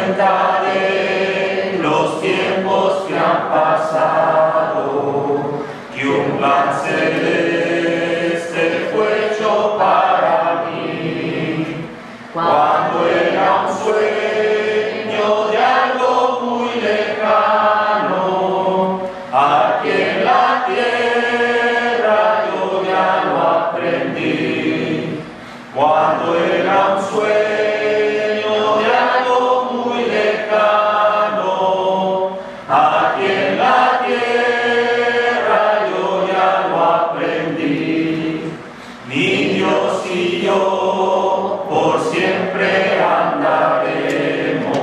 cuenta de los tiempos que han pasado, que un plan celeste fue hecho para mí, cuando era un sueño de algo muy lejano, aquí en la tierra yo ya lo aprendí, cuando era un sueño de algo muy lejano, aquí en la tierra yo ya lo aprendí. Mi Dios y yo por siempre andaremos,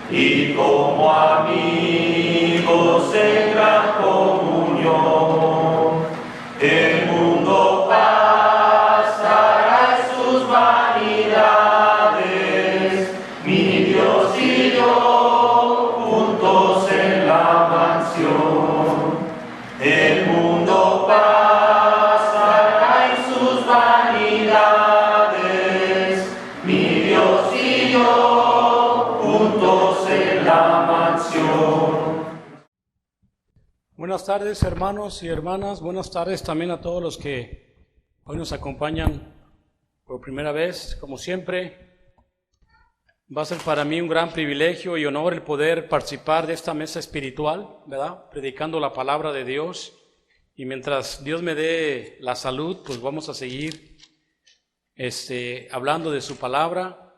y como amigos en gran comunión, el mundo pasará en sus vanidades, mi Dios y yo juntos en la mansión. El mundo pasará en sus vanidades, mi Dios y yo juntos en la mansión. Buenas tardes, hermanos y hermanas. Buenas tardes también a todos los que hoy nos acompañan por primera vez. Como siempre, va a ser para mí un gran privilegio y honor el poder participar de esta mesa espiritual, ¿verdad? Predicando la palabra de Dios. Y mientras Dios me dé la salud, pues vamos a seguir hablando de su palabra.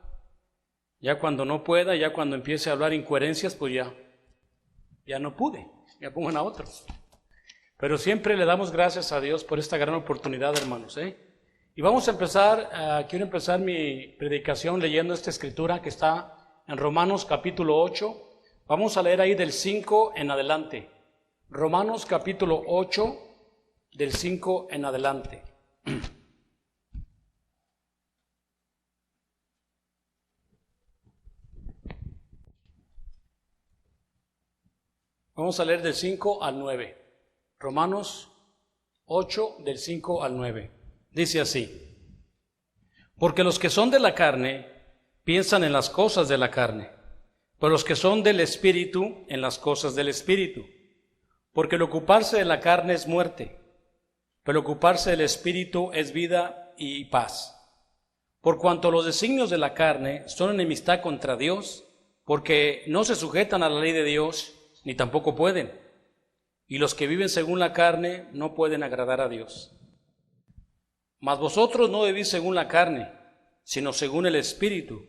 Ya cuando no pueda, ya cuando empiece a hablar incoherencias, pues ya no pude. Me pongan a otros. Pero siempre le damos gracias a Dios por esta gran oportunidad, hermanos. Y vamos a empezar, quiero empezar mi predicación leyendo esta escritura que está en Romanos capítulo 8. Vamos a leer ahí del 5 en adelante. Romanos capítulo 8, del 5 en adelante. Vamos a leer del 5 al 9. Romanos 8, del 5 al 9. Dice así: porque los que son de la carne piensan en las cosas de la carne, pero los que son del Espíritu en las cosas del Espíritu. Porque el ocuparse de la carne es muerte, pero el ocuparse del Espíritu es vida y paz. Por cuanto los designios de la carne son enemistad contra Dios, porque no se sujetan a la ley de Dios, ni tampoco pueden. Y los que viven según la carne no pueden agradar a Dios. Mas vosotros no vivís según la carne, sino según el Espíritu.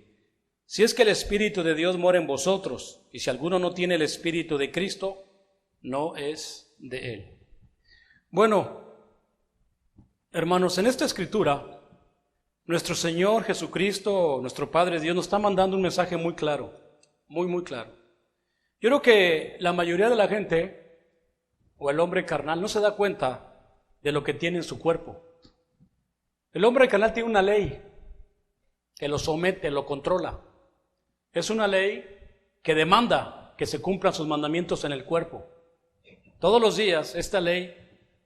Si es que el Espíritu de Dios mora en vosotros, y si alguno no tiene el Espíritu de Cristo, no es de Él. Bueno, hermanos, en esta escritura, nuestro Señor Jesucristo, nuestro Padre Dios, nos está mandando un mensaje muy claro, muy claro. Yo creo que la mayoría de la gente, o el hombre carnal, no se da cuenta de lo que tiene en su cuerpo. El hombre carnal tiene una ley que lo somete, lo controla. Es una ley que demanda que se cumplan sus mandamientos en el cuerpo. Todos los días esta ley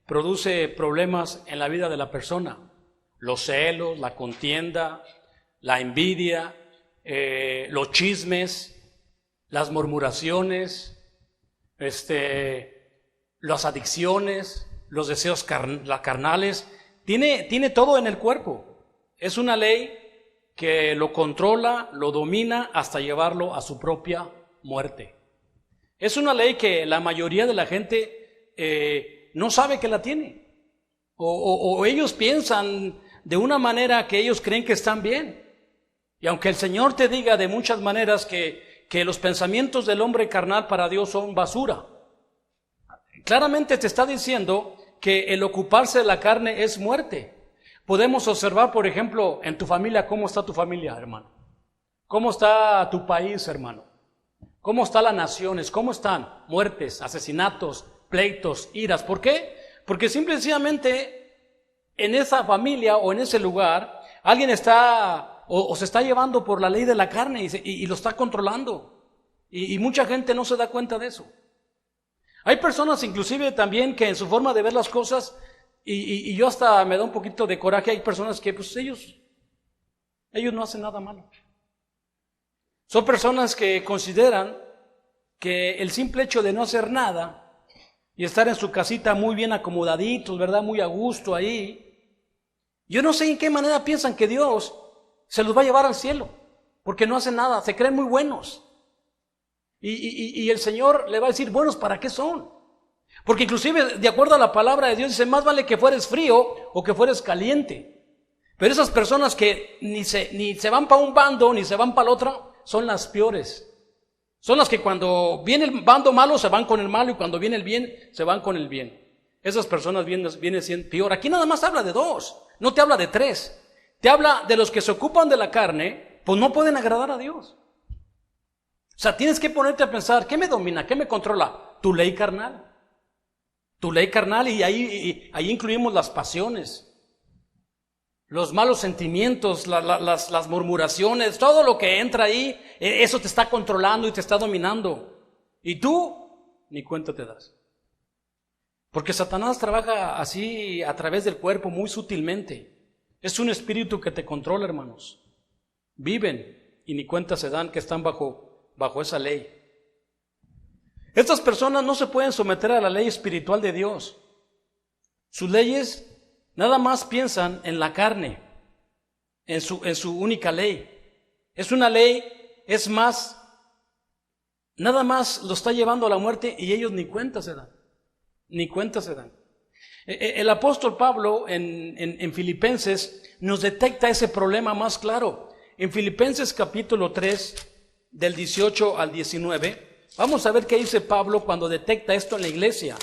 produce problemas en la vida de la persona. Los celos, la contienda, la envidia, los chismes, las murmuraciones, las adicciones, los deseos carnales, tiene todo en el cuerpo. Es una ley que lo controla, lo domina hasta llevarlo a su propia muerte. Es una ley que la mayoría de la gente no sabe que la tiene, o ellos piensan de una manera que ellos creen que están bien. Y aunque el Señor te diga de muchas maneras que los pensamientos del hombre carnal para Dios son basura, claramente te está diciendo que el ocuparse de la carne es muerte. Podemos observar, por ejemplo, en tu familia, ¿cómo está tu familia, hermano? ¿Cómo está tu país, hermano? ¿Cómo están las naciones? ¿Cómo están? Muertes, asesinatos, pleitos, iras. ¿Por qué? Porque simple y sencillamente en esa familia o en ese lugar alguien está o se está llevando por la ley de la carne y lo está controlando. Y mucha gente no se da cuenta de eso. Hay personas inclusive también que en su forma de ver las cosas, y yo hasta me da un poquito de coraje, hay personas que pues ellos no hacen nada malo. Son personas que consideran que el simple hecho de no hacer nada y estar en su casita muy bien acomodaditos, ¿verdad? Muy a gusto ahí. Yo no sé en qué manera piensan que Dios se los va a llevar al cielo, porque no hacen nada, se creen muy buenos. Y el Señor le va a decir, ¿buenos para qué son? Porque inclusive, de acuerdo a la palabra de Dios, dice, más vale que fueres frío o que fueres caliente. Pero esas personas que ni se van para un bando, ni se van para el otro, son las peores. Son las que cuando viene el bando malo, se van con el malo, y cuando viene el bien, se van con el bien. Esas personas vienen siendo peor. Aquí nada más habla de dos, no te habla de tres. Te habla de los que se ocupan de la carne, pues no pueden agradar a Dios. O sea, tienes que ponerte a pensar, ¿qué me domina? ¿Qué me controla? Tu ley carnal. Tu ley carnal, y ahí incluimos las pasiones, los malos sentimientos, las murmuraciones, todo lo que entra ahí, eso te está controlando y te está dominando. Y tú ni cuenta te das. Porque Satanás trabaja así a través del cuerpo muy sutilmente. Es un espíritu que te controla, hermanos. Viven y ni cuenta se dan que están bajo esa ley. Estas personas no se pueden someter a la ley espiritual de Dios. Sus leyes nada más piensan en la carne, en su única ley. Es una ley, es más, nada más lo está llevando a la muerte y ellos ni cuenta se dan. Ni cuenta se dan. El apóstol Pablo en Filipenses nos detecta ese problema más claro. En Filipenses capítulo 3, del 18 al 19, vamos a ver qué dice Pablo cuando detecta esto en la iglesia.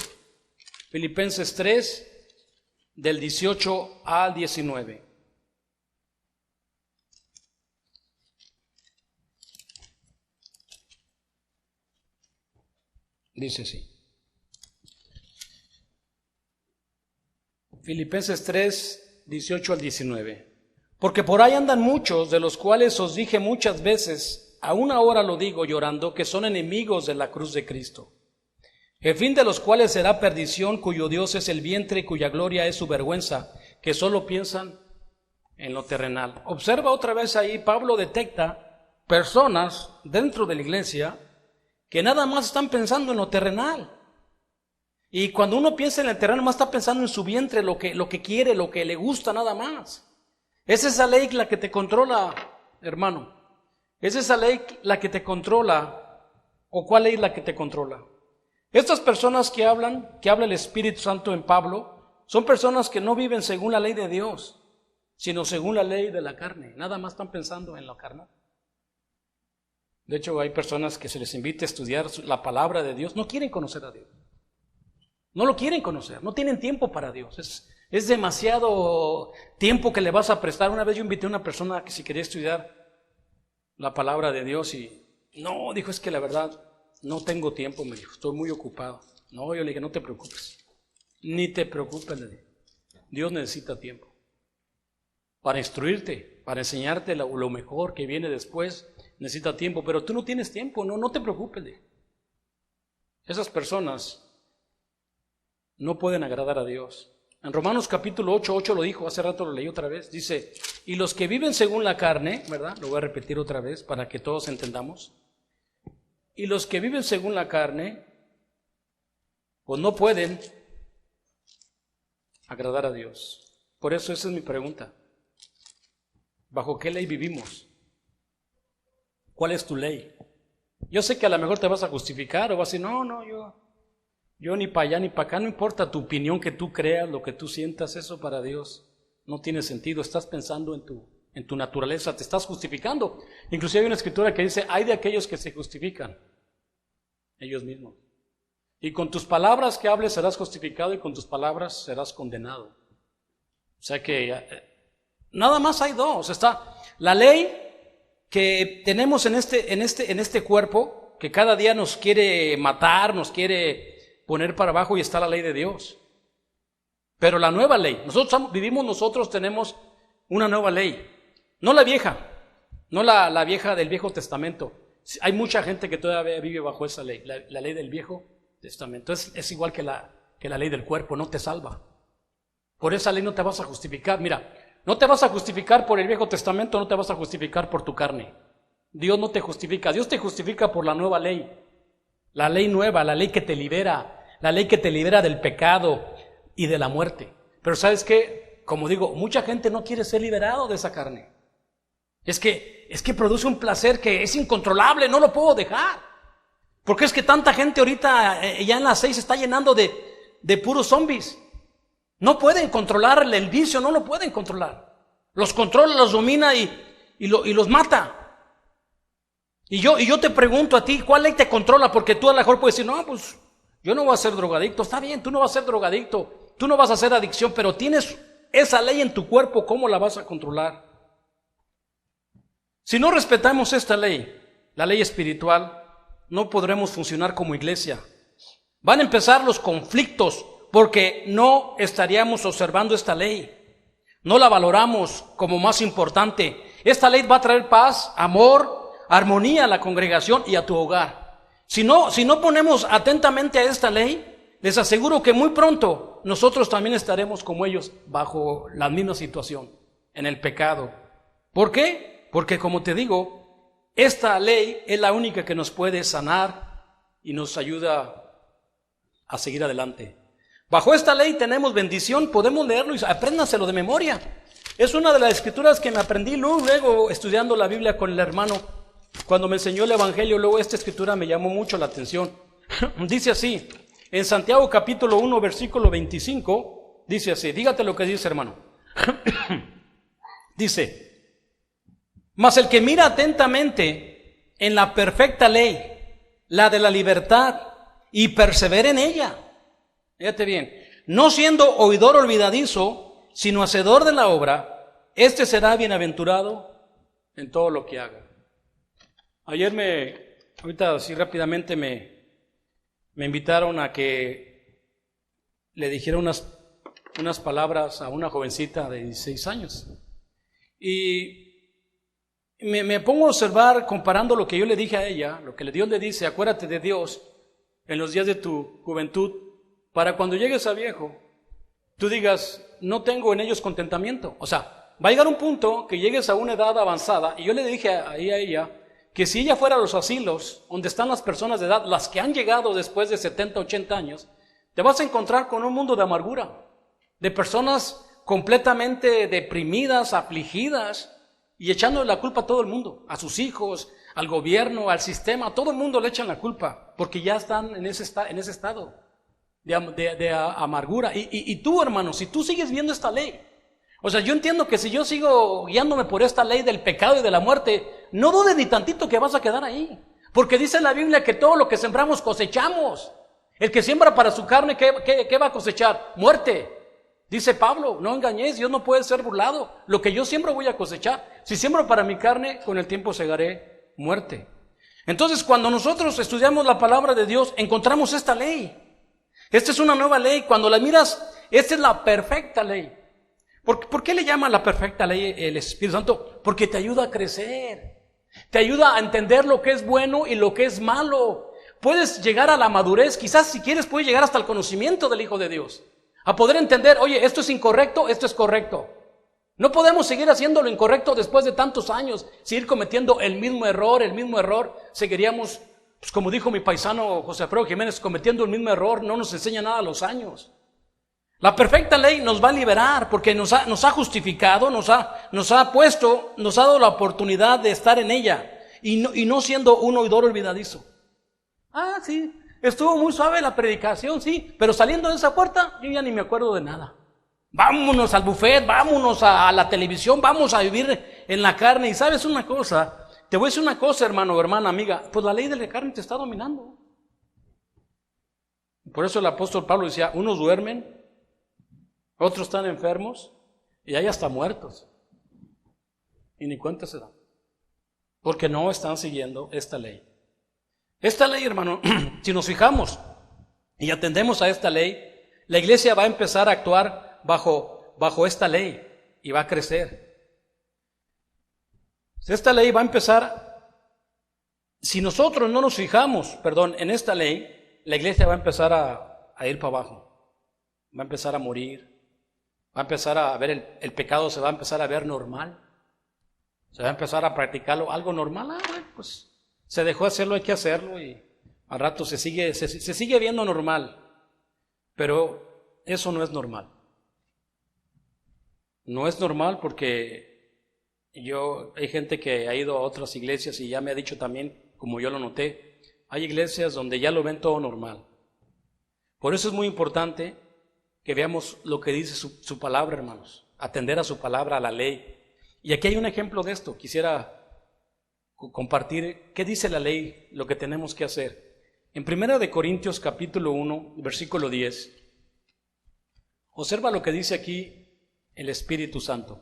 Filipenses 3, del 18 al 19. Dice así. Filipenses 3, 18 al 19. Porque por ahí andan muchos, de los cuales os dije muchas veces, aún ahora lo digo llorando, que son enemigos de la cruz de Cristo, el fin de los cuales será perdición, cuyo Dios es el vientre y cuya gloria es su vergüenza, que solo piensan en lo terrenal. Observa otra vez ahí, Pablo detecta personas dentro de la iglesia que nada más están pensando en lo terrenal. Y cuando uno piensa en el terreno, más está pensando en su vientre, lo que quiere, lo que le gusta nada más. Es esa ley la que te controla, hermano. Es esa ley la que te controla. ¿O cuál ley la que te controla? Estas personas que habla el Espíritu Santo en Pablo, son personas que no viven según la ley de Dios, sino según la ley de la carne. Nada más están pensando en la carne. De hecho, hay personas que se les invita a estudiar la palabra de Dios, no quieren conocer a Dios. No lo quieren conocer, no tienen tiempo para Dios. Es demasiado tiempo que le vas a prestar. Una vez yo invité a una persona que si quería estudiar la palabra de Dios y no, dijo, es que la verdad no tengo tiempo, me dijo, estoy muy ocupado. No, yo le dije, no te preocupes, ni te preocupes, le dije. Dios necesita tiempo para instruirte, para enseñarte lo mejor que viene después. Necesita tiempo, pero tú no tienes tiempo, no te preocupes, le dije. Esas personas no pueden agradar a Dios. En Romanos capítulo 8 lo dijo, hace rato lo leí otra vez, dice, y los que viven según la carne, ¿verdad? Lo voy a repetir otra vez para que todos entendamos. Y los que viven según la carne, pues no pueden agradar a Dios. Por eso esa es mi pregunta. ¿Bajo qué ley vivimos? ¿Cuál es tu ley? Yo sé que a lo mejor te vas a justificar o vas a decir, no, yo ni para allá ni para acá, no importa tu opinión, que tú creas, lo que tú sientas, eso para Dios no tiene sentido. Estás pensando en tu naturaleza, te estás justificando. Inclusive hay una escritura que dice, hay de aquellos que se justifican ellos mismos. Y con tus palabras que hables serás justificado y con tus palabras serás condenado. O sea que nada más hay dos. Está la ley que tenemos en este cuerpo, que cada día nos quiere matar, nos quiere poner para abajo, y está la ley de Dios. Pero la nueva ley, nosotros tenemos una nueva ley, no la vieja, no la vieja del Viejo Testamento. Hay mucha gente que todavía vive bajo esa ley, la ley del Viejo Testamento. Es igual que la ley del cuerpo, no te salva. Por esa ley no te vas a justificar. Mira, no te vas a justificar por el Viejo Testamento, no te vas a justificar por tu carne. Dios no te justifica. Dios te justifica por la nueva ley. La ley nueva, la ley que te libera. La ley que te libera del pecado y de la muerte. Pero ¿sabes qué? Como digo, mucha gente no quiere ser liberado de esa carne. Es que produce un placer que es incontrolable, no lo puedo dejar. Porque es que tanta gente ahorita ya en las 6 se está llenando de puros zombies. No pueden controlar el vicio, no lo pueden controlar. Los controla, los domina y los mata. Y yo te pregunto a ti, ¿cuál ley te controla? Porque tú a lo mejor puedes decir, no, pues yo no voy a ser drogadicto. Está bien, tú no vas a ser drogadicto, tú no vas a hacer adicción, pero tienes esa ley en tu cuerpo, ¿cómo la vas a controlar? Si no respetamos esta ley, la ley espiritual, no podremos funcionar como iglesia. Van a empezar los conflictos porque no estaríamos observando esta ley. No la valoramos como más importante. Esta ley va a traer paz, amor, armonía a la congregación y a tu hogar. Si no ponemos atentamente a esta ley, les aseguro que muy pronto nosotros también estaremos como ellos bajo la misma situación, en el pecado. ¿Por qué? Porque como te digo, esta ley es la única que nos puede sanar y nos ayuda a seguir adelante. Bajo esta ley tenemos bendición, podemos leerlo y apréndanselo de memoria. Es una de las escrituras que me aprendí luego estudiando la Biblia con el hermano. Cuando me enseñó el Evangelio, luego esta escritura me llamó mucho la atención. Dice así, en Santiago capítulo 1, versículo 25, dice así, dígate lo que dice, hermano. Dice, mas el que mira atentamente en la perfecta ley, la de la libertad, y persevera en ella. Fíjate bien, no siendo oidor olvidadizo, sino hacedor de la obra, este será bienaventurado en todo lo que haga. Ahorita así rápidamente me invitaron a que le dijera unas palabras a una jovencita de 16 años. Y me pongo a observar comparando lo que yo le dije a ella, lo que Dios le dice, acuérdate de Dios en los días de tu juventud, para cuando llegues a viejo, tú digas, no tengo en ellos contentamiento. O sea, va a llegar un punto que llegues a una edad avanzada, y yo le dije ahí a ella, que si ella fuera a los asilos, donde están las personas de edad, las que han llegado después de 70, 80 años, te vas a encontrar con un mundo de amargura, de personas completamente deprimidas, afligidas, y echándole la culpa a todo el mundo, a sus hijos, al gobierno, al sistema, a todo el mundo le echan la culpa, porque ya están en ese estado de amargura. Y tú, hermano, si tú sigues viendo esta ley, o sea, yo entiendo que si yo sigo guiándome por esta ley del pecado y de la muerte, no dudes ni tantito que vas a quedar ahí, porque dice la Biblia que todo lo que sembramos cosechamos. El que siembra para su carne, ¿qué va a cosechar? Muerte. Dice Pablo, no engañéis, Dios no puede ser burlado. Lo que yo siembro voy a cosechar. Si siembro para mi carne, con el tiempo segaré muerte. Entonces, cuando nosotros estudiamos la palabra de Dios, encontramos esta ley. Esta es una nueva ley. Cuando la miras, esta es la perfecta ley. ¿Por qué le llama la perfecta ley el Espíritu Santo? Porque te ayuda a crecer. Te ayuda a entender lo que es bueno y lo que es malo. Puedes llegar a la madurez, quizás si quieres puedes llegar hasta el conocimiento del Hijo de Dios. A poder entender, oye, esto es incorrecto, esto es correcto. No podemos seguir haciendo lo incorrecto después de tantos años, seguir cometiendo el mismo error, seguiríamos, pues como dijo mi paisano José Alfredo Jiménez, cometiendo el mismo error, no nos enseña nada a los años. La perfecta ley nos va a liberar porque nos ha justificado, nos ha dado la oportunidad de estar en ella y no siendo un oidor olvidadizo. Ah, sí, estuvo muy suave la predicación, sí, pero saliendo de esa puerta yo ya ni me acuerdo de nada. Vámonos al buffet, vámonos a la televisión, vamos a vivir en la carne. Y sabes una cosa, te voy a decir una cosa, hermano o hermana, amiga, pues la ley de la carne te está dominando. Por eso el apóstol Pablo decía, unos duermen, otros están enfermos y hay hasta muertos. Y ni cuenta se dan, porque no están siguiendo esta ley. Esta ley, hermano, si nos fijamos y atendemos a esta ley, la iglesia va a empezar a actuar bajo esta ley y va a crecer. Esta ley va a empezar, si nosotros no nos fijamos, en esta ley, la iglesia va a empezar a ir para abajo, va a empezar a morir, va a empezar a ver el pecado, se va a empezar a ver normal. Se va a empezar a practicarlo, algo normal, bueno, pues se dejó hacerlo, hay que hacerlo y al rato se sigue viendo normal, pero eso no es normal. No es normal porque hay gente que ha ido a otras iglesias y ya me ha dicho también, como yo lo noté, hay iglesias donde ya lo ven todo normal. Por eso es muy importante que veamos lo que dice su palabra, hermanos, atender a su palabra, a la ley. Y aquí hay un ejemplo de esto, quisiera compartir qué dice la ley, lo que tenemos que hacer. En 1 Corintios capítulo 1, versículo 10, observa lo que dice aquí el Espíritu Santo.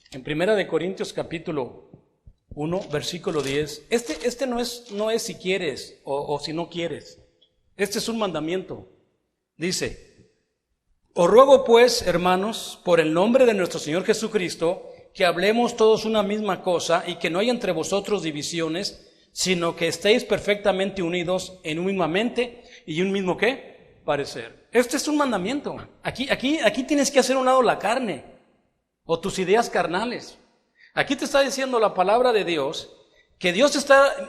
En 1 Corintios capítulo 1, versículo 10, este no es si quieres o si no quieres, este es un mandamiento. Dice, os ruego pues, hermanos, por el nombre de nuestro Señor Jesucristo, que hablemos todos una misma cosa y que no haya entre vosotros divisiones, sino que estéis perfectamente unidos en una misma mente y un mismo ¿qué? Parecer. Este es un mandamiento. Aquí tienes que hacer a un lado la carne o tus ideas carnales. Aquí te está diciendo la palabra de Dios, que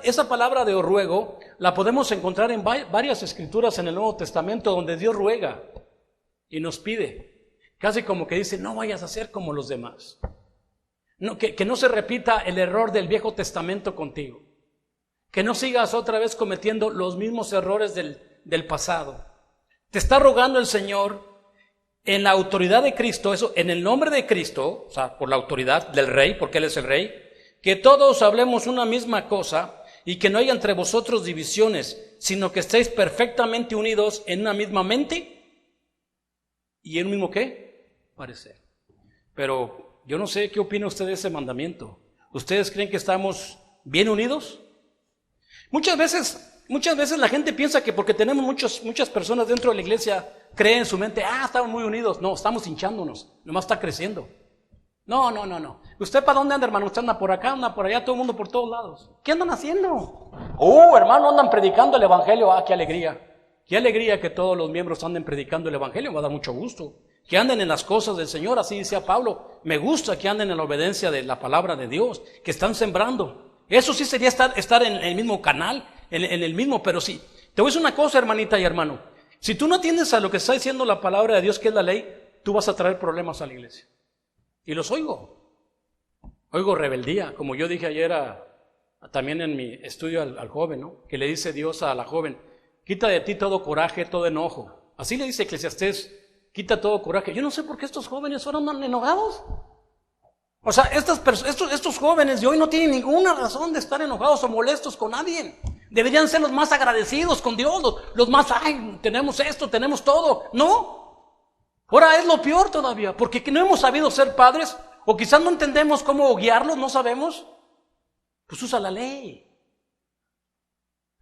esa palabra de os ruego, la podemos encontrar en varias escrituras en el Nuevo Testamento donde Dios ruega y nos pide, casi como que dice, no vayas a ser como los demás. No, que no se repita el error del Viejo Testamento contigo. Que no sigas otra vez cometiendo los mismos errores del pasado. Te está rogando el Señor en la autoridad de Cristo, eso, en el nombre de Cristo, o sea, por la autoridad del Rey, porque Él es el Rey, que todos hablemos una misma cosa y que no haya entre vosotros divisiones, sino que estéis perfectamente unidos en una misma mente y en un mismo ¿qué? Parecer. Pero yo no sé qué opina usted de ese mandamiento. ¿Ustedes creen que estamos bien unidos? Muchas veces la gente piensa que porque tenemos muchas personas dentro de la iglesia, cree en su mente, estamos muy unidos. No, estamos hinchándonos, nomás está creciendo. No. ¿Usted para dónde anda, hermano? ¿Usted anda por acá, anda por allá, todo el mundo por todos lados? ¿Qué andan haciendo? Hermano, andan predicando el evangelio. Qué alegría. Qué alegría que todos los miembros anden predicando el evangelio, me va a dar mucho gusto. Que anden en las cosas del Señor, así decía Pablo. Me gusta que anden en la obediencia de la palabra de Dios, que están sembrando. Eso sí sería estar en el mismo canal, en el mismo, pero sí. Te voy a decir una cosa, hermanita y hermano. Si tú no atiendes a lo que está diciendo la palabra de Dios, que es la ley, tú vas a traer problemas a la iglesia. Y los oigo. Oigo rebeldía, como yo dije ayer también en mi estudio al joven, ¿no? Que le dice Dios a la joven, quita de ti todo coraje, todo enojo. Así le dice Eclesiastés, quita todo coraje. Yo no sé por qué estos jóvenes ahora andan enojados. O sea, estos jóvenes de hoy no tienen ninguna razón de estar enojados o molestos con nadie. Deberían ser los más agradecidos con Dios, los más, tenemos esto, tenemos todo. No. Ahora es lo peor todavía, porque no hemos sabido ser padres, o quizás no entendemos cómo guiarlos, no sabemos. Pues usa la ley.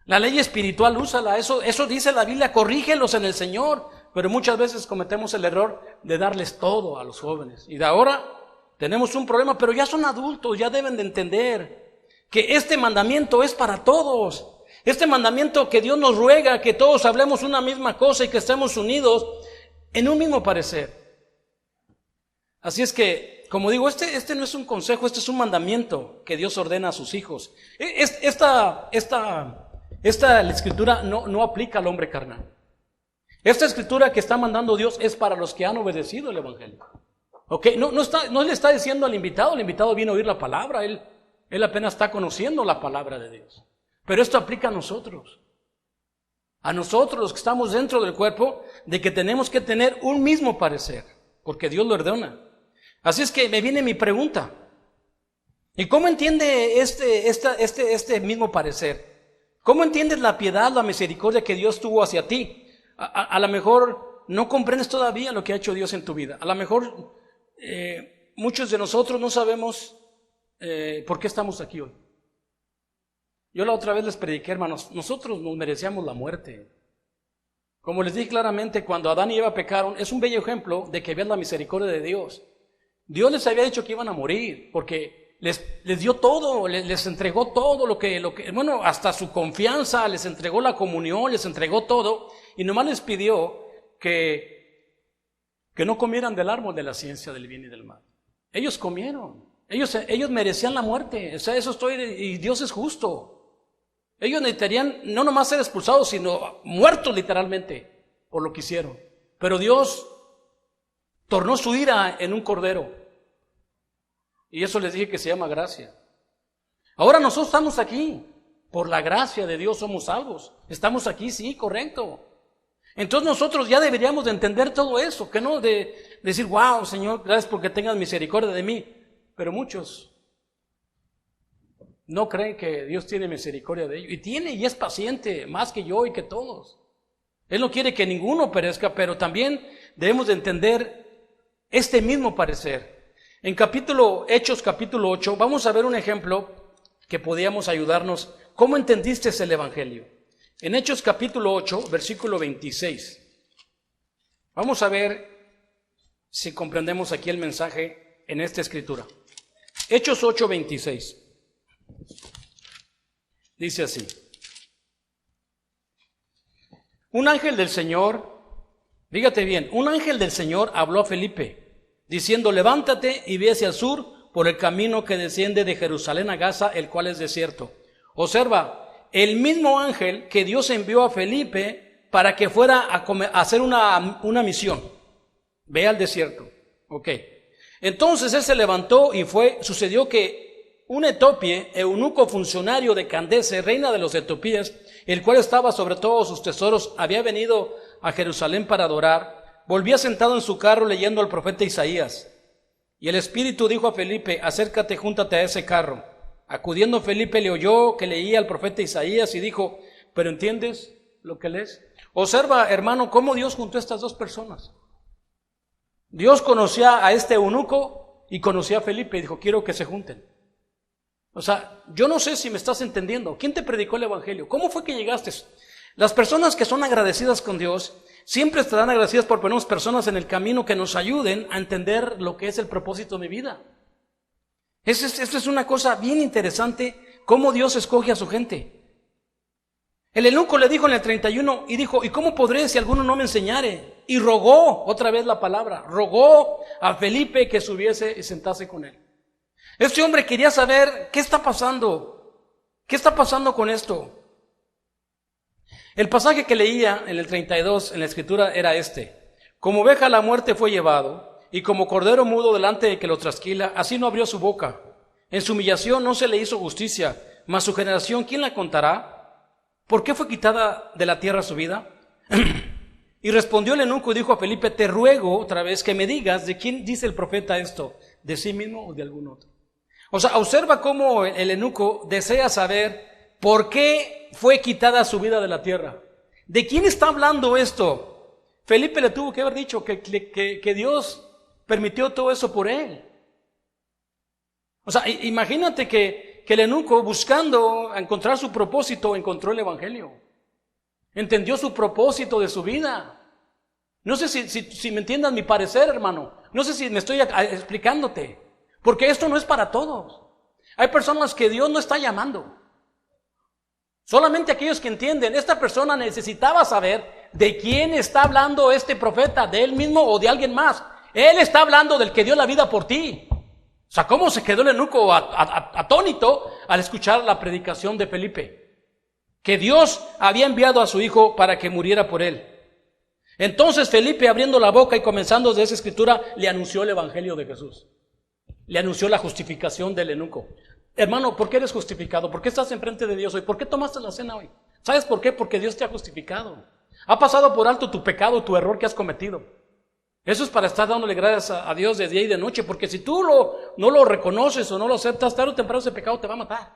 La ley espiritual, úsala. Eso dice la Biblia, corrígelos en el Señor. Pero muchas veces cometemos el error de darles todo a los jóvenes. Y de ahora tenemos un problema, pero ya son adultos, ya deben de entender que este mandamiento es para todos. Este mandamiento que Dios nos ruega, que todos hablemos una misma cosa y que estemos unidos en un mismo parecer. Así es que, como digo, este no es un consejo, este es un mandamiento que Dios ordena a sus hijos. Esta la escritura no aplica al hombre carnal. Esta escritura que está mandando Dios es para los que han obedecido el evangelio. Okay, no le está diciendo al invitado, el invitado viene a oír la palabra, él apenas está conociendo la palabra de Dios. Pero esto aplica a nosotros los que estamos dentro del cuerpo, de que tenemos que tener un mismo parecer, porque Dios lo ordena. Así es que me viene mi pregunta. ¿Y cómo entiende este mismo parecer? ¿Cómo entiendes la piedad, la misericordia que Dios tuvo hacia ti? A lo mejor no comprendes todavía lo que ha hecho Dios en tu vida. A lo mejor muchos de nosotros no sabemos por qué estamos aquí hoy. Yo la otra vez les prediqué, hermanos, nosotros nos merecíamos la muerte. Como les dije claramente, cuando Adán y Eva pecaron, es un bello ejemplo de que vean la misericordia de Dios. Dios les había dicho que iban a morir, porque les dio todo, les entregó todo lo que, bueno, hasta su confianza, les entregó la comunión, les entregó todo, y nomás les pidió que no comieran del árbol de la ciencia del bien y del mal. Ellos comieron. Ellos merecían la muerte. O sea, y Dios es justo. Ellos necesitarían no nomás ser expulsados, sino muertos literalmente por lo que hicieron. Pero Dios tornó su ira en un cordero. Y eso les dije que se llama gracia. Ahora nosotros estamos aquí. Por la gracia de Dios somos salvos. Estamos aquí, sí, correcto. Entonces nosotros ya deberíamos de entender todo eso, que no de decir, wow, Señor, gracias porque tengas misericordia de mí. Pero muchos no creen que Dios tiene misericordia de ellos. Y es paciente, más que yo y que todos. Él no quiere que ninguno perezca, pero también debemos de entender este mismo parecer. En Hechos capítulo 8, vamos a ver un ejemplo que podíamos ayudarnos. ¿Cómo entendiste el Evangelio? En Hechos capítulo 8, versículo 26. Vamos a ver si comprendemos aquí el mensaje en esta escritura. Hechos 8, 26. Dice así. Un ángel del Señor, fíjate bien, un ángel del Señor habló a Felipe, diciendo, levántate y ve hacia el sur por el camino que desciende de Jerusalén a Gaza, el cual es desierto. Observa, el mismo ángel que Dios envió a Felipe para que fuera a hacer una misión. Ve al desierto. Ok. Entonces él se levantó y fue. Sucedió que un etíope, eunuco funcionario de Candace, reina de los etíopes, el cual estaba sobre todos sus tesoros, había venido a Jerusalén para adorar, volvía sentado en su carro leyendo al profeta Isaías. Y el Espíritu dijo a Felipe, acércate, júntate a ese carro. Acudiendo Felipe le oyó que leía al profeta Isaías y dijo, ¿pero entiendes lo que lees? Observa, hermano, cómo Dios juntó a estas dos personas. Dios conocía a este eunuco y conocía a Felipe y dijo, quiero que se junten. O sea, yo no sé si me estás entendiendo. ¿Quién te predicó el Evangelio? ¿Cómo fue que llegaste? Las personas que son agradecidas con Dios siempre estarán agradecidas por ponernos personas en el camino que nos ayuden a entender lo que es el propósito de mi vida. Esto es una cosa bien interesante, cómo Dios escoge a su gente. El eunuco le dijo en el 31 y dijo, ¿y cómo podré si alguno no me enseñare? Y rogó, otra vez la palabra, rogó a Felipe que subiese y sentase con él. Este hombre quería saber qué está pasando, qué está pasando con esto. El pasaje que leía en el 32 en la escritura era este: como oveja a la muerte fue llevado, y como cordero mudo delante de que lo trasquila, así no abrió su boca. En su humillación no se le hizo justicia, mas su generación, ¿quién la contará? ¿Por qué fue quitada de la tierra su vida? Y respondió el eunuco y dijo a Felipe, te ruego otra vez que me digas de quién dice el profeta esto, de sí mismo o de algún otro. O sea, observa cómo el eunuco desea saber por qué fue quitada su vida de la tierra. ¿De quién está hablando esto? Felipe le tuvo que haber dicho que Dios permitió todo eso por él. O sea, imagínate que el eunuco, buscando encontrar su propósito, encontró el Evangelio. Entendió su propósito de su vida. No sé si me entiendan mi parecer, hermano. No sé si me estoy explicándote. Porque esto no es para todos. Hay personas que Dios no está llamando. Solamente aquellos que entienden, esta persona necesitaba saber de quién está hablando este profeta, de él mismo o de alguien más. Él está hablando del que dio la vida por ti. O sea, ¿cómo se quedó el eunuco atónito al escuchar la predicación de Felipe? Que Dios había enviado a su hijo para que muriera por él. Entonces Felipe, abriendo la boca y comenzando desde esa escritura, le anunció el Evangelio de Jesús. Le anunció la justificación del eunuco. Hermano, ¿por qué eres justificado? ¿Por qué estás enfrente de Dios hoy? ¿Por qué tomaste la cena hoy? ¿Sabes por qué? Porque Dios te ha justificado. Ha pasado por alto tu pecado, tu error que has cometido. Eso es para estar dándole gracias a Dios de día y de noche, porque si tú no lo reconoces o no lo aceptas, tarde o temprano ese pecado te va a matar.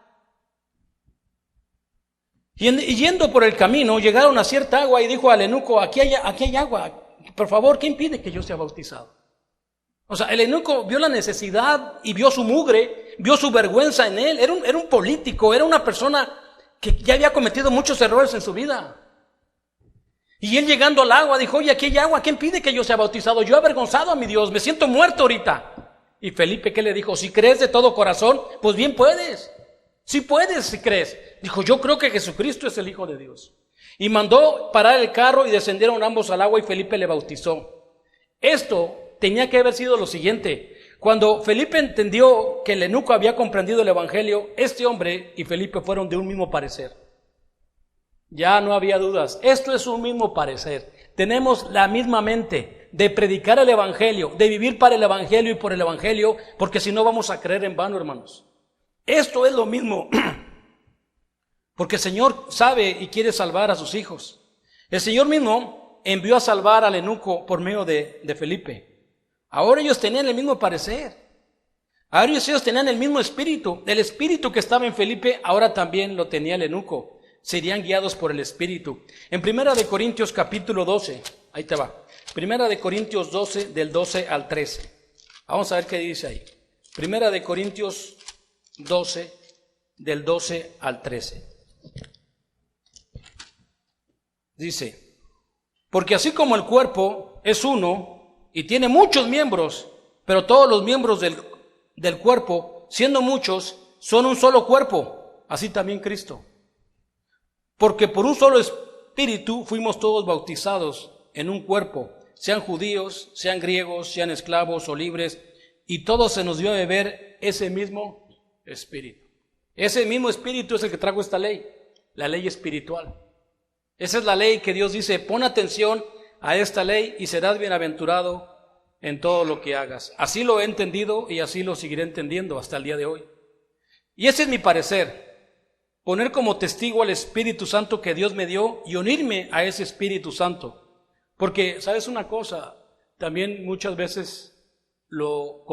Y yendo por el camino, llegaron a cierta agua y dijo al eunuco, aquí hay agua, por favor, ¿qué impide que yo sea bautizado? O sea, el eunuco vio la necesidad y vio su mugre, vio su vergüenza en él. Era un político, era una persona que ya había cometido muchos errores en su vida. Y él llegando al agua dijo, oye, aquí hay agua, ¿qué impide que yo sea bautizado? Yo he avergonzado a mi Dios, me siento muerto ahorita. Y Felipe, ¿qué le dijo? Si crees de todo corazón, pues bien puedes. Sí puedes si crees. Dijo, yo creo que Jesucristo es el Hijo de Dios. Y mandó parar el carro y descendieron ambos al agua y Felipe le bautizó. Esto tenía que haber sido lo siguiente. Cuando Felipe entendió que el eunuco había comprendido el evangelio, este hombre y Felipe fueron de un mismo parecer. Ya no había dudas. Esto es un mismo parecer. Tenemos la misma mente de predicar el evangelio, de vivir para el evangelio y por el evangelio, porque si no vamos a creer en vano, hermanos. Esto es lo mismo, porque el Señor sabe y quiere salvar a sus hijos. El Señor mismo envió a salvar al eunuco por medio de Felipe. Ahora ellos tenían el mismo parecer. Ahora ellos tenían el mismo espíritu. El espíritu que estaba en Felipe, ahora también lo tenía el eunuco. Serían guiados por el espíritu. En 1 Corintios capítulo 12, ahí te va. 1 Corintios 12, del 12 al 13. Vamos a ver qué dice ahí. 1 Corintios 12, del 12 al 13. Dice, porque así como el cuerpo es uno y tiene muchos miembros, pero todos los miembros del cuerpo, siendo muchos, son un solo cuerpo, así también Cristo. Porque por un solo espíritu fuimos todos bautizados en un cuerpo, sean judíos, sean griegos, sean esclavos o libres, y todos se nos dio a beber ese mismo espíritu. Ese mismo espíritu es el que trajo esta ley, la ley espiritual. Esa es la ley que Dios dice, pon atención a esta ley y serás bienaventurado en todo lo que hagas. Así lo he entendido y así lo seguiré entendiendo hasta el día de hoy. Y ese es mi parecer, poner como testigo al Espíritu Santo que Dios me dio y unirme a ese Espíritu Santo. Porque, ¿sabes una cosa? También muchas veces lo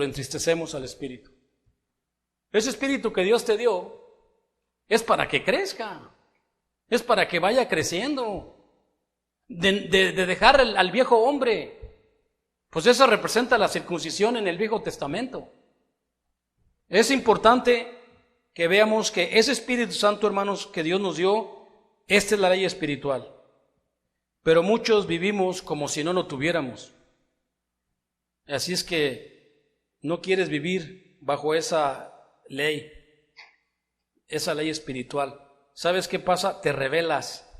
entristecemos al Espíritu. Ese Espíritu que Dios te dio es para que crezca, es para que vaya creciendo. De dejar al viejo hombre, pues eso representa la circuncisión en el Viejo Testamento. Es importante que veamos que ese Espíritu Santo, hermanos, que Dios nos dio, esta es la ley espiritual. Pero muchos vivimos como si no lo tuviéramos. Así es que no quieres vivir bajo esa ley espiritual. ¿Sabes qué pasa? Te rebelas.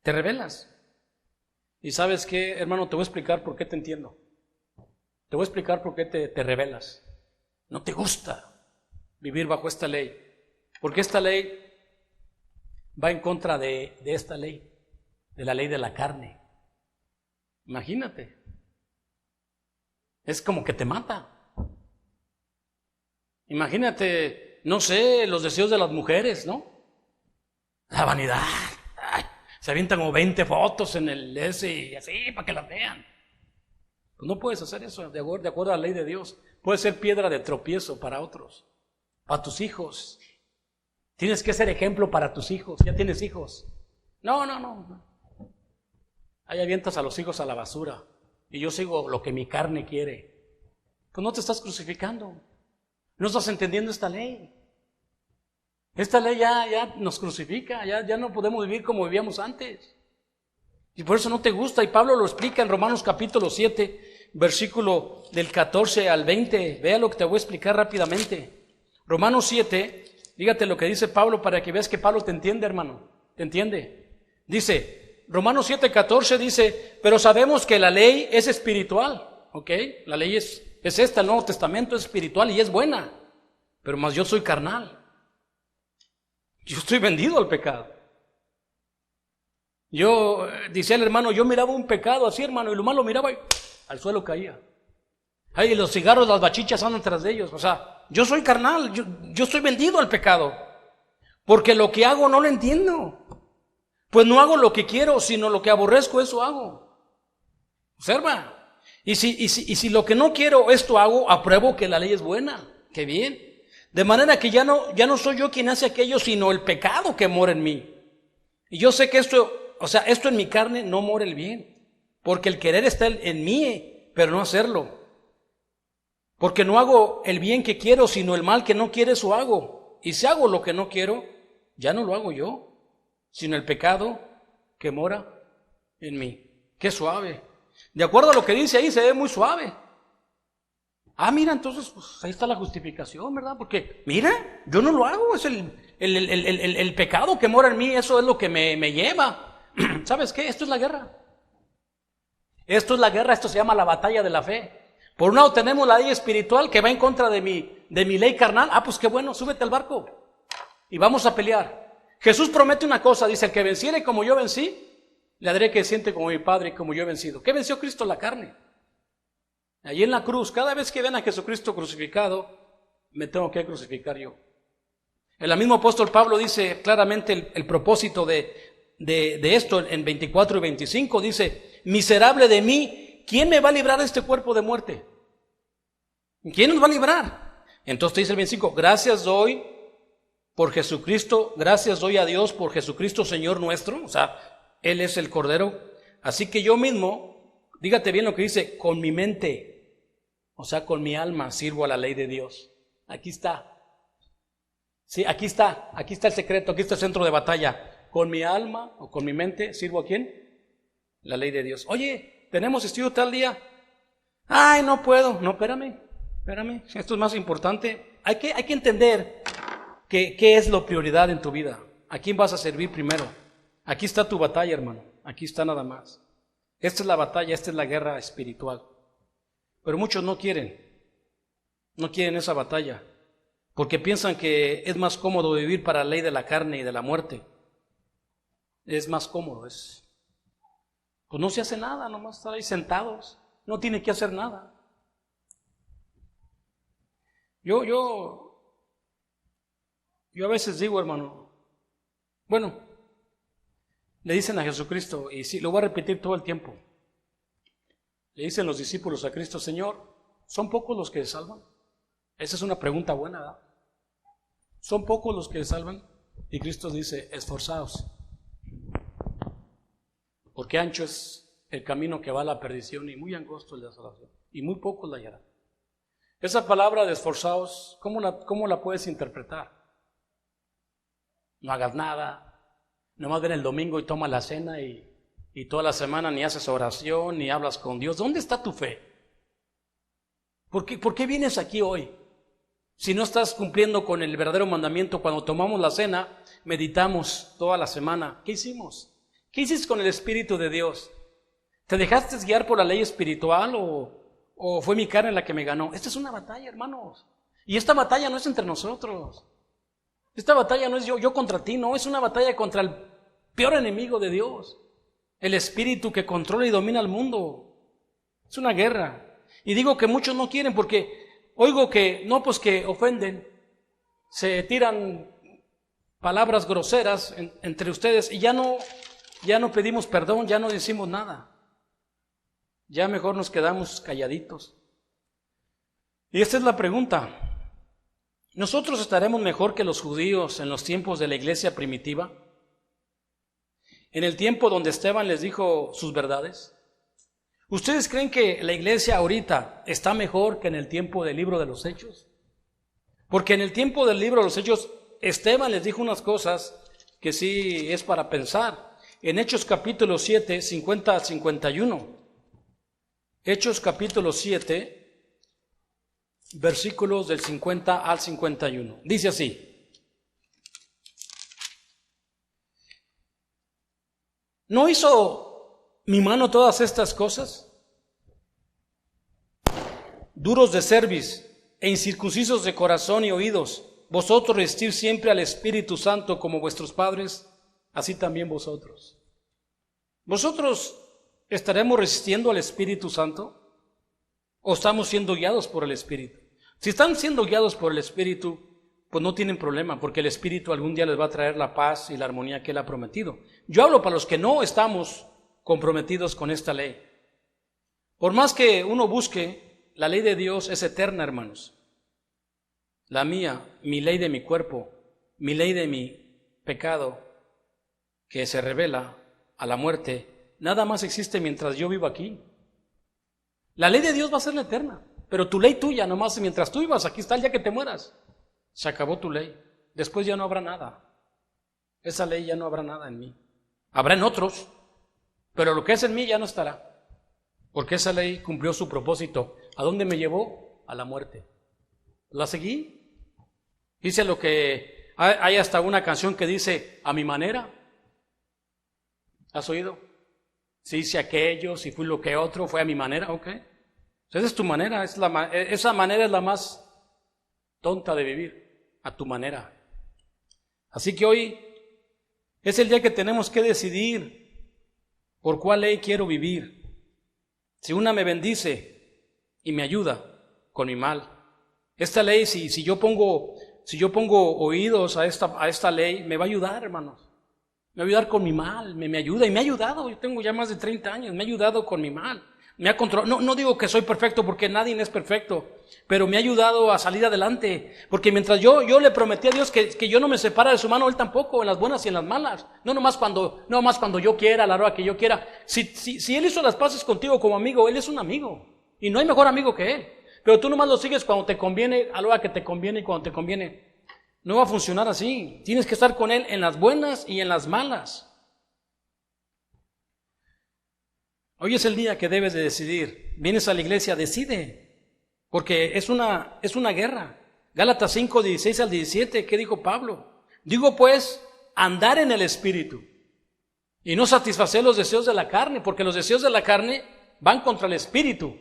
Te rebelas. Y ¿sabes qué, hermano? Te voy a explicar por qué te entiendo. Te voy a explicar por qué te rebelas. No te gusta vivir bajo esta ley. Porque esta ley va en contra de esta ley, de la ley de la carne. Imagínate. Es como que te mata. Imagínate, no sé, los deseos de las mujeres, ¿no? La vanidad. Se avientan como 20 fotos en el y así para que las vean. Pues no puedes hacer eso de acuerdo a la ley de Dios. Puede ser piedra de tropiezo para otros, para tus hijos. Tienes que ser ejemplo para tus hijos. Ya tienes hijos. No. Ahí avientas a los hijos a la basura y yo sigo lo que mi carne quiere. Pues no te estás crucificando. No estás entendiendo esta ley. Esta ley ya nos crucifica, ya no podemos vivir como vivíamos antes. Y por eso no te gusta. Y Pablo lo explica en Romanos capítulo 7, versículo del 14 al 20. Vea lo que te voy a explicar rápidamente. Romanos 7, fíjate lo que dice Pablo para que veas que Pablo te entiende, hermano. Te entiende. Dice, Romanos 7, 14 dice, pero sabemos que la ley es espiritual. ¿Ok? La ley es esta, el Nuevo Testamento es espiritual y es buena. Pero más yo soy carnal. Yo estoy vendido al pecado. Yo, decía el hermano, yo miraba un pecado así, hermano, y lo malo miraba y al suelo caía. Ay, los cigarros, las bachichas andan tras de ellos. O sea, yo soy carnal, yo estoy vendido al pecado. Porque lo que hago no lo entiendo. Pues no hago lo que quiero, sino lo que aborrezco, eso hago. Observa. Y si lo que no quiero, esto hago, apruebo que la ley es buena. Qué bien. De manera que ya no soy yo quien hace aquello, sino el pecado que mora en mí. Y yo sé que esto en mi carne no mora el bien. Porque el querer está en mí, pero no hacerlo. Porque no hago el bien que quiero, sino el mal que no quiero, eso hago. Y si hago lo que no quiero, ya no lo hago yo, sino el pecado que mora en mí. Qué suave. De acuerdo a lo que dice ahí, se ve muy suave. Mira, entonces, pues ahí está la justificación, ¿verdad? Porque, mira, yo no lo hago, es el pecado que mora en mí, eso es lo que me lleva. ¿Sabes qué? Esto es la guerra. Esto es la guerra, esto se llama la batalla de la fe. Por un lado tenemos la ley espiritual que va en contra de mi ley carnal. Pues qué bueno, súbete al barco y vamos a pelear. Jesús promete una cosa, dice: el que venciere como yo vencí, le haré que siente como mi Padre y como yo he vencido. ¿Qué venció Cristo? La carne. Allí en la cruz, cada vez que ven a Jesucristo crucificado, me tengo que crucificar yo. El mismo apóstol Pablo dice claramente el propósito de esto en 24 y 25. Dice: miserable de mí, ¿quién me va a librar de este cuerpo de muerte? ¿Quién nos va a librar? Entonces dice el 25: gracias doy por Jesucristo, gracias doy a Dios por Jesucristo Señor nuestro. O sea, Él es el Cordero. Así que yo mismo, dígate bien lo que dice, con mi mente, o sea, con mi alma sirvo a la ley de Dios. Aquí está. Sí, aquí está el secreto, aquí está el centro de batalla. Con mi alma o con mi mente sirvo ¿a quién? La ley de Dios. Oye, tenemos estudio tal día. Ay, no puedo. No, espérame, esto es más importante. Hay que entender qué es lo prioridad en tu vida. ¿A quién vas a servir primero? Aquí está tu batalla, hermano. Aquí está nada más. Esta es la batalla, esta es la guerra espiritual. Pero muchos no quieren esa batalla, porque piensan que es más cómodo vivir para la ley de la carne y de la muerte. Es más cómodo, pues no se hace nada, nomás estar ahí sentados, no tiene que hacer nada. Yo a veces digo, hermano, bueno, le dicen a Jesucristo, y sí, lo voy a repetir todo el tiempo. Le dicen los discípulos a Cristo: Señor, ¿son pocos los que se salvan? Esa es una pregunta buena, ¿verdad? ¿Son pocos los que se salvan? Y Cristo dice: esforzaos, porque ancho es el camino que va a la perdición y muy angosto el de la salvación, y muy pocos la hallarán. Esa palabra de esforzaos, ¿cómo la puedes interpretar? No hagas nada, nomás ven el domingo y toma la cena y toda la semana ni haces oración, ni hablas con Dios. ¿Dónde está tu fe? ¿Por qué vienes aquí hoy? Si no estás cumpliendo con el verdadero mandamiento, cuando tomamos la cena, meditamos toda la semana. ¿Qué hicimos? ¿Qué hiciste con el Espíritu de Dios? ¿Te dejaste guiar por la ley espiritual o fue mi carne la que me ganó? Esta es una batalla, hermanos. Y esta batalla no es entre nosotros. Esta batalla no es yo contra ti, no, es una batalla contra el peor enemigo de Dios, el espíritu que controla y domina el mundo. Es una guerra. Y digo que muchos no quieren porque oigo que que ofenden, se tiran palabras groseras entre ustedes y ya no pedimos perdón, ya no decimos nada. Ya mejor nos quedamos calladitos. Y esta es la pregunta: ¿nosotros estaremos mejor que los judíos en los tiempos de la iglesia primitiva? En el tiempo donde Esteban les dijo sus verdades. ¿Ustedes creen que la iglesia ahorita está mejor que en el tiempo del libro de los Hechos? Porque en el tiempo del libro de los Hechos, Esteban les dijo unas cosas que sí es para pensar. En Hechos capítulo 7, 50 al 51. Hechos capítulo 7, versículos del 50 al 51. Dice así: ¿no hizo mi mano todas estas cosas? Duros de cerviz e incircuncisos de corazón y oídos, vosotros resistir siempre al Espíritu Santo como vuestros padres, así también vosotros. ¿Nosotros estaremos resistiendo al Espíritu Santo o estamos siendo guiados por el Espíritu? Si están siendo guiados por el Espíritu, pues no tienen problema, porque el Espíritu algún día les va a traer la paz y la armonía que Él ha prometido. Yo hablo para los que no estamos comprometidos con esta ley. Por más que uno busque, la ley de Dios es eterna, hermanos. La mía, mi ley de mi cuerpo, mi ley de mi pecado, que se revela a la muerte, nada más existe mientras yo vivo aquí. La ley de Dios va a ser la eterna, pero tu ley tuya, nomás mientras tú vivas, aquí está el día que te mueras. Se acabó tu ley. Después ya no habrá nada. Esa ley ya no habrá nada en mí. Habrá en otros, pero lo que es en mí ya no estará. Porque esa ley cumplió su propósito. ¿A dónde me llevó? A la muerte. ¿La seguí? Dice lo que... Hay hasta una canción que dice, a mi manera. ¿Has oído? si hice aquello, si fui lo que otro, fue a mi manera, ok. Esa es tu manera, esa manera es la más tonta de vivir, a tu manera. Así que hoy es el día que tenemos que decidir por cuál ley quiero vivir. Si una me bendice y me ayuda con mi mal. Esta ley, si yo pongo oídos a esta ley, me va a ayudar, hermanos. Me va a ayudar con mi mal, me ayuda y me ha ayudado. Yo tengo ya más de 30 años, me ha ayudado con mi mal. Me ha controlado. No digo que soy perfecto porque nadie es perfecto, pero me ha ayudado a salir adelante. Porque mientras yo le prometí a Dios que yo no me separa de su mano, Él tampoco, en las buenas y en las malas. No más cuando yo quiera, a la hora que yo quiera. Si Él hizo las paces contigo como amigo, Él es un amigo. Y no hay mejor amigo que Él. Pero tú nomás lo sigues cuando te conviene, a la hora que te conviene y cuando te conviene. No va a funcionar así. Tienes que estar con Él en las buenas y en las malas. Hoy es el día que debes de decidir. Vienes a la iglesia, decide. Porque es una guerra. Gálatas 5, 16 al 17, ¿qué dijo Pablo? Digo pues, andar en el Espíritu y no satisfacer los deseos de la carne, porque los deseos de la carne van contra el Espíritu.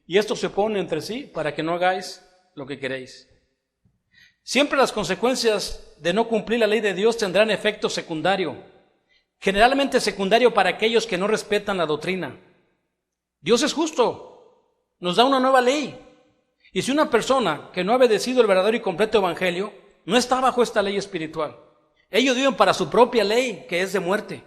Y esto se opone entre sí para que no hagáis lo que queréis. Siempre las consecuencias de no cumplir la ley de Dios tendrán efecto secundario, generalmente secundario para aquellos que no respetan la doctrina. Dios es justo, nos da una nueva ley. Y si una persona que no ha obedecido el verdadero y completo evangelio, no está bajo esta ley espiritual. Ellos viven para su propia ley, que es de muerte.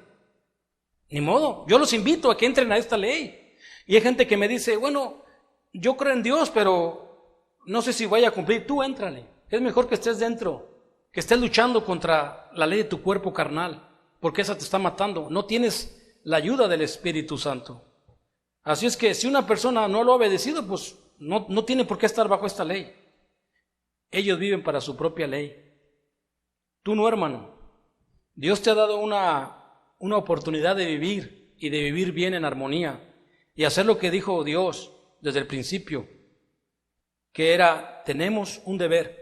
Ni modo, yo los invito a que entren a esta ley. Y hay gente que me dice, bueno, yo creo en Dios, pero no sé si vaya a cumplir. Tú éntrale. Es mejor que estés dentro, que estés luchando contra la ley de tu cuerpo carnal, porque esa te está matando. No tienes la ayuda del Espíritu Santo. Así es que si una persona no lo ha obedecido, pues no tiene por qué estar bajo esta ley. Ellos viven para su propia ley. Tú no, hermano. Dios te ha dado una oportunidad de vivir y de vivir bien en armonía y hacer lo que dijo Dios desde el principio, que era, tenemos un deber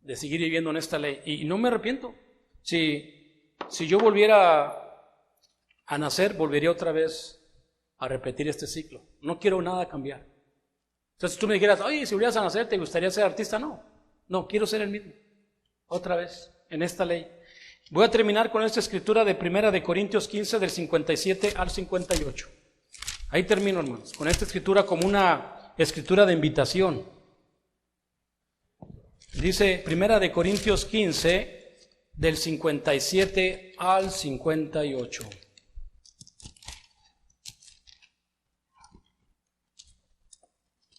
de seguir viviendo en esta ley. Y no me arrepiento. Si yo volviera a nacer, volvería otra vez a repetir este ciclo. No quiero nada cambiar. Entonces si tú me dijeras, oye, si volvieras a nacer, ¿te gustaría ser artista? No, quiero ser el mismo. Otra vez, en esta ley. Voy a terminar con esta escritura de 1 Corintios 15, del 57 al 58. Ahí termino, hermanos, con esta escritura como una escritura de invitación. Dice 1 Corintios 15, del 57 al 58.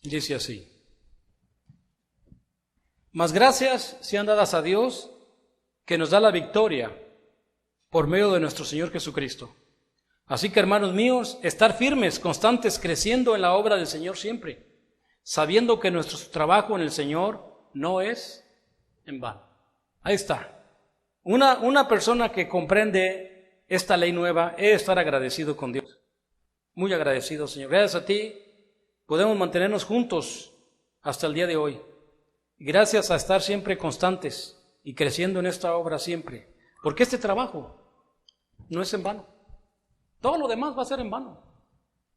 Dice así: mas gracias sean dadas a Dios, que nos da la victoria por medio de nuestro Señor Jesucristo. Así que, hermanos míos, estar firmes, constantes, creciendo en la obra del Señor siempre, sabiendo que nuestro trabajo en el Señor no es en vano. Ahí está. Una persona que comprende esta ley nueva es estar agradecido con Dios. Muy agradecido, Señor. Gracias a ti podemos mantenernos juntos hasta el día de hoy. Gracias a estar siempre constantes y creciendo en esta obra siempre. Porque este trabajo no es en vano. Todo lo demás va a ser en vano.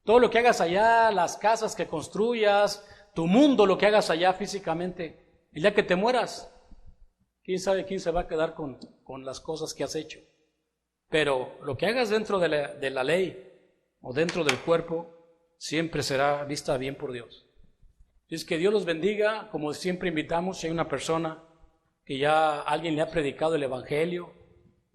Todo lo que hagas allá, las casas que construyas, tu mundo, lo que hagas allá físicamente, el día que te mueras, quién sabe quién se va a quedar con las cosas que has hecho. Pero lo que hagas dentro de la ley o dentro del cuerpo, siempre será vista bien por Dios. Es que Dios los bendiga. Como siempre invitamos, si hay una persona que ya alguien le ha predicado el Evangelio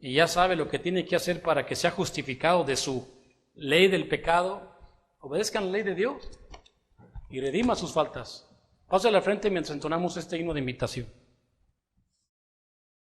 y ya sabe lo que tiene que hacer para que sea justificado de su ley del pecado, obedezcan la ley de Dios y redima sus faltas. Pásale al frente mientras entonamos este himno de invitación.